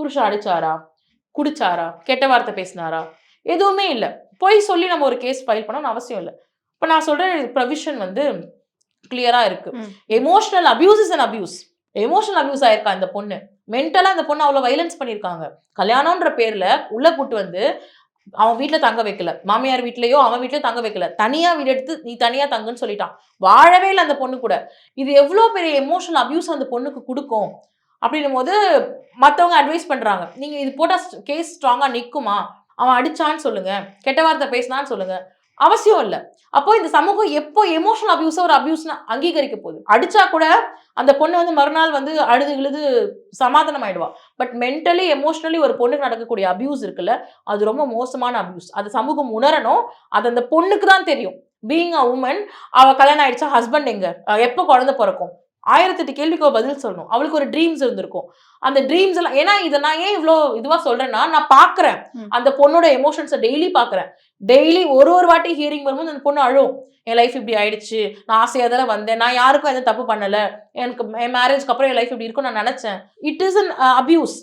புருஷன் அடிச்சாரா, குடிச்சாரா, கெட்ட வார்த்தை பேசினாரா, எதுவுமே இல்ல. போய் சொல்லி நம்ம ஒரு கேஸ் ஃபைல் பண்ணணும்னு அவசியம் இல்ல. இப்ப நான் சொல்றேன் ப்ரொவிஷன் வந்து கிளியரா இருக்கு. Emotional abuse is an abuse. Emotional abuse ஆயிருக்கா இந்த பொண்ணு. மென்டலா இந்த பொண்ணு அவ்வளவு வயலன்ஸ் பண்ணிருக்காங்க. கல்யாணம்ன்ற பேர்ல உள்ள கூட்டு வந்து அவன் வீட்ல தங்க வைக்கல. மாமியார் வீட்லயோ அவன் வீட்லயோ தங்க வைக்கல. தனியா வீடு எடுத்து நீ தனியா தங்குன்னு சொல்லிட்டான். வாழவே இல்ல அந்த பொண்ணு கூட. இது எவ்ளோ பெரிய எமோஷனல் அபியூஸ் அந்த பொண்ணுக்கு குடுக்கும். அப்படின்னும்போது மத்தவங்க அட்வைஸ் பண்றாங்க. நீங்க இது போட்டா கேஸ் ஸ்ட்ராங்கா நிக்குமா? அவன் அடிச்சான்னு சொல்லுங்க. கெட்ட வார்த்தை பேசினான்னு சொல்லுங்க. அவசியம் இல்ல. அப்போ இந்த சமூகம் எப்போ எமோஷனல் அபியூஸ ஒரு அபியூஸ்ன்னு அங்கீகரிக்க போகுது? அடிச்சா கூட அந்த பொண்ணு வந்து மறுநாள் வந்து அழுது கிழுது சமாதானம் ஆயிடுவா. பட் மென்டலி, எமோஷனலி ஒரு பொண்ணுக்கு நடக்கக்கூடிய அபியூஸ் இருக்குல்ல, அது ரொம்ப மோசமான அபியூஸ். அது சமூகம் உணரணும். அது அந்த பொண்ணுக்கு தான் தெரியும். பீயிங் அ வுமன், அவ கல்யாணம் ஆயிடுச்சா? ஹஸ்பண்ட் எங்க? எப்ப குழந்தை பொறக்கும்? 1008 கேள்விக்கு அவ பதில் சொல்லணும். அவளுக்கு ஒரு ட்ரீம்ஸ் இருந்திருக்கும். அந்த ட்ரீம்ஸ் எல்லாம் ஏன்னா இத நான் ஏன் இவ்ளோ இதுவா சொல்றேன்னா, நான் பார்க்கிறேன். அந்த பொண்ணோட எமோஷன்ஸ டெய்லி பார்க்கிறேன். டெய்லி ஒரு வாட்டி ஹியரிங் வரும்போது அந்த பொண்ணு அழும். என் லைஃப் இப்படி ஆயிடுச்சு. நான் ஆசையா தானே வந்தேன். நான் யாருக்கும் எதுவும் தப்பு பண்ணல. எனக்கு என் மேரேஜ்க்கு அப்புறம் என் லைஃப் இப்படி இருக்கும்னு நான் நெனச்சேன். It is an abuse.